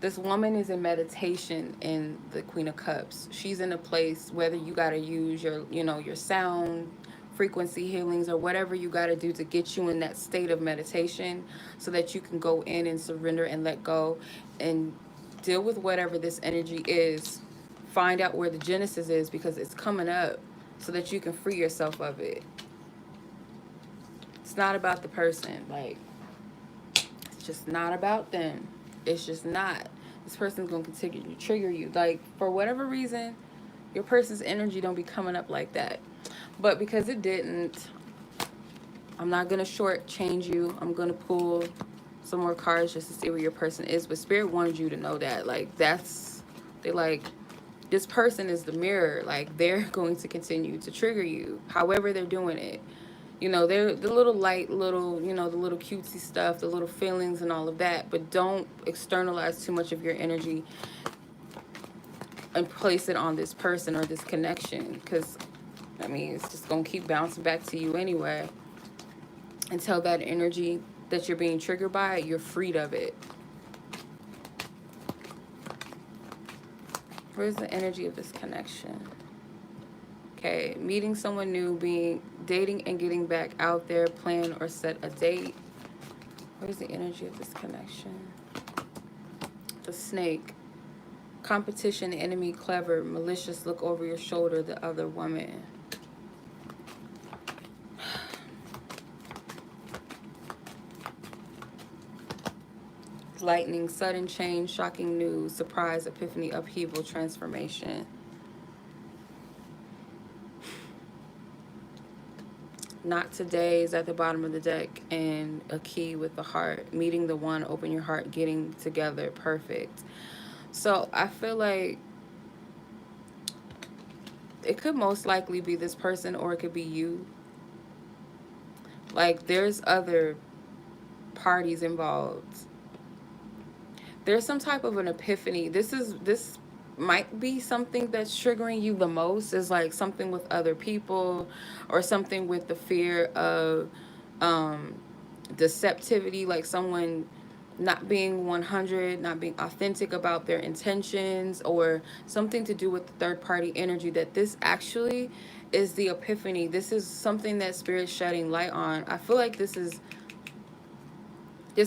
This woman is in meditation in the Queen of Cups. She's in a place, whether you got to use your, your sound frequency healings or whatever you got to do to get you in that state of meditation so that you can go in and surrender and let go and deal with whatever this energy is. Find out where the genesis is, because it's coming up, so that you can free yourself of it. It's not about the person. Like, it's just not about them. It's just not. This person's going to continue to trigger you. Like, for whatever reason, your person's energy don't be coming up like that. But because it didn't, I'm not going to shortchange you. I'm going to pull some more cards just to see where your person is. But Spirit wanted you to know that. Like, they're like, this person is the mirror. Like, they're going to continue to trigger you, however they're doing it. They're the little light, little, the little cutesy stuff, the little feelings and all of that. But don't externalize too much of your energy and place it on this person or this connection. Because, it's just going to keep bouncing back to you anyway. Until that energy that you're being triggered by, you're freed of it. Where's the energy of this connection? Okay, meeting someone new, dating and getting back out there, plan or set a date. Where's the energy of this connection? The snake. Competition, enemy, clever, malicious, look over your shoulder, the other woman. Lightning, sudden change, shocking news, surprise, epiphany, upheaval, transformation. Not today is at the bottom of the deck, and a key with the heart. Meeting the one, open your heart, getting together, perfect. So I feel like it could most likely be this person, or it could be you. Like, there's other parties involved. There's some type of an epiphany. This might be something that's triggering you the most, is like something with other people, or something with the fear of deceptivity, like someone not being 100, not being authentic about their intentions, or something to do with the third party energy. That this actually is the epiphany. This is something that Spirit's shedding light on. I feel like this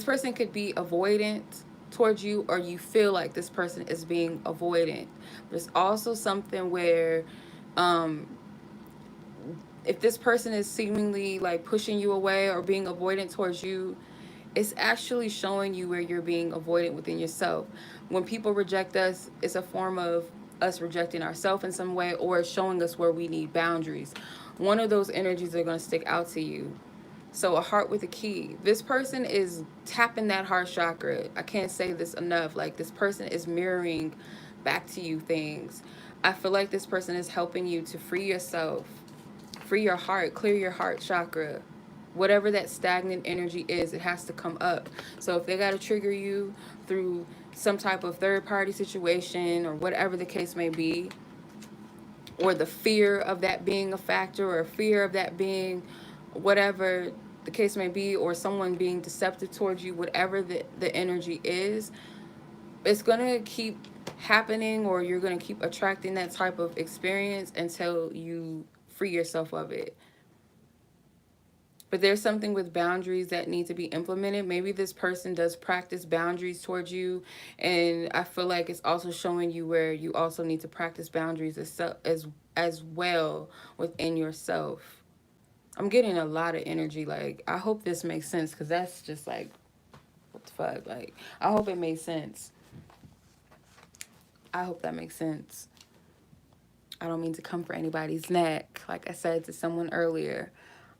person could be avoidant towards you, or you feel like this person is being avoidant. There's also something where if this person is seemingly like pushing you away or being avoidant towards you, it's actually showing you where you're being avoidant within yourself. When people reject us, it's a form of us rejecting ourselves in some way, or it's showing us where we need boundaries. One of those energies are going to stick out to you. So a heart with a key. This person is tapping that heart chakra. I can't say this enough. Like, this person is mirroring back to you things. I feel like this person is helping you to free yourself, free your heart, clear your heart chakra. Whatever that stagnant energy is, it has to come up. So if they got to trigger you through some type of third party situation, or whatever the case may be, or the fear of that being a factor, or fear of that being whatever the case may be, or someone being deceptive towards you, whatever the energy is, it's going to keep happening, or you're going to keep attracting that type of experience until you free yourself of it. But there's something with boundaries that need to be implemented. Maybe this person does practice boundaries towards you, and I feel like it's also showing you where you also need to practice boundaries as well within yourself. I'm getting a lot of energy. Like, I hope this makes sense, because that's just like, what the fuck? Like, I hope it makes sense. I hope that makes sense. I don't mean to come for anybody's neck, like I said to someone earlier.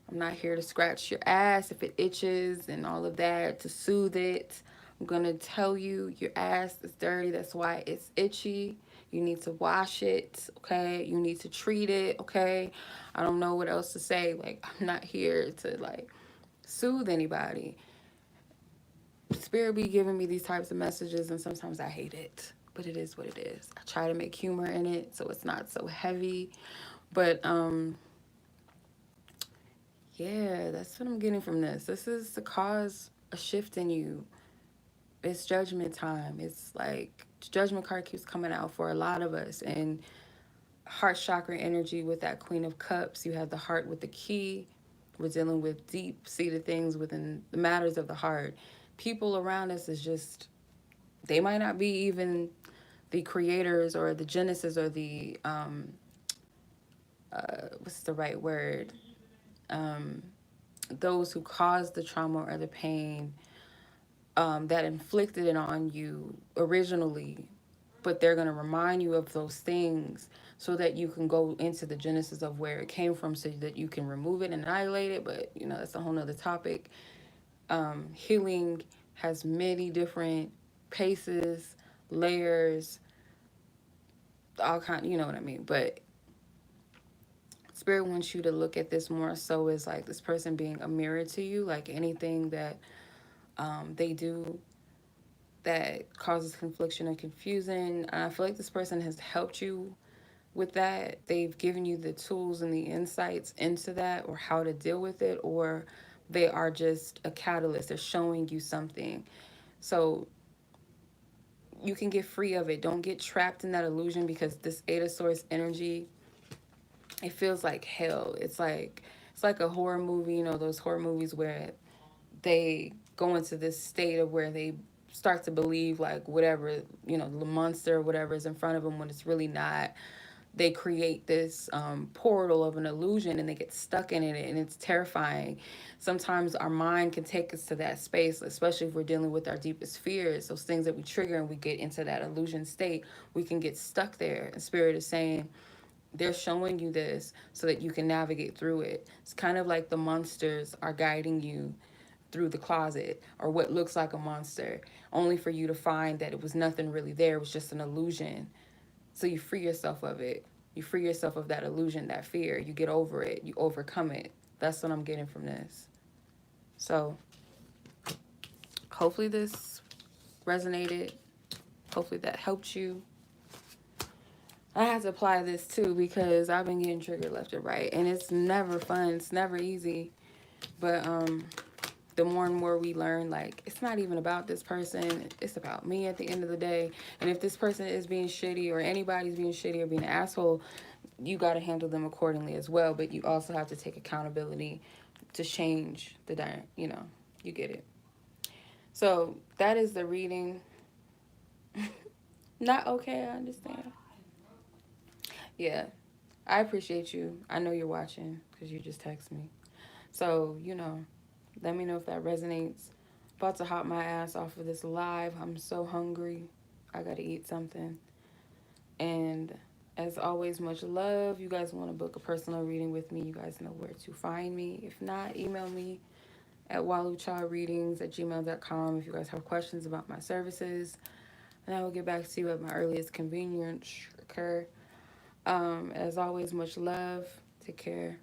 I'm not here to scratch your ass if it itches and all of that, to soothe it. I'm going to tell you your ass is dirty. That's why it's itchy. You need to wash it, okay? You need to treat it, okay? I don't know what else to say. Like, I'm not here to, like, soothe anybody. Spirit be giving me these types of messages, and sometimes I hate it. But it is what it is. I try to make humor in it so it's not so heavy. But, yeah, that's what I'm getting from this. This is to cause a shift in you. It's judgment time. It's like the judgment card keeps coming out for a lot of us. And heart chakra energy with that Queen of Cups. You have the heart with the key. We're dealing with deep-seated things within the matters of the heart. People around us is just, they might not be even the creators or the genesis or the, what's the right word? Those who caused the trauma or the pain, that inflicted it on you originally, but they're going to remind you of those things so that you can go into the genesis of where it came from so that you can remove it and annihilate it. But, you know, that's a whole nother topic. Healing has many different paces, layers, all kind, you know what I mean. But Spirit wants you to look at this more so as like this person being a mirror to you, like anything that they do that causes confliction and confusion. I feel like this person has helped you with that. They've given you the tools and the insights into that or how to deal with it, or they are just a catalyst. They're showing you something. So you can get free of it. Don't get trapped in that illusion, because this Eight of Swords energy, it feels like hell. It's like a horror movie, you know, those horror movies where they go into this state of where they start to believe like whatever, you know, the monster or whatever is in front of them when it's really not. They create this portal of an illusion and they get stuck in it, and it's terrifying. Sometimes our mind can take us to that space, especially if we're dealing with our deepest fears, those things that we trigger and we get into that illusion state. We can get stuck there, and Spirit is saying they're showing you this so that you can navigate through it. It's kind of like the monsters are guiding you through the closet, or what looks like a monster, only for you to find that it was nothing really there. It was just an illusion. So you free yourself of it. You free yourself of that illusion, that fear. You get over it. You overcome it. That's what I'm getting from this. So hopefully this resonated. Hopefully that helped you. I have to apply this too, because I've been getting triggered left and right, and it's never fun. It's never easy. But the more and more we learn, like, it's not even about this person. It's about me at the end of the day. And if this person is being shitty, or anybody's being shitty or being an asshole, you got to handle them accordingly as well. But you also have to take accountability to change the, you know, you get it. So that is the reading. Not okay, I understand. Yeah, I appreciate you. I know you're watching because you just text me. So, you know, let me know if that resonates. About to hop my ass off of this live. I'm so hungry. I gotta eat something. And as always, much love. You guys want to book a personal reading with me, you guys know where to find me. If not, email me at waluchildreadings@gmail.com if you guys have questions about my services. And I will get back to you at my earliest convenience. Okay. As always, much love. Take care.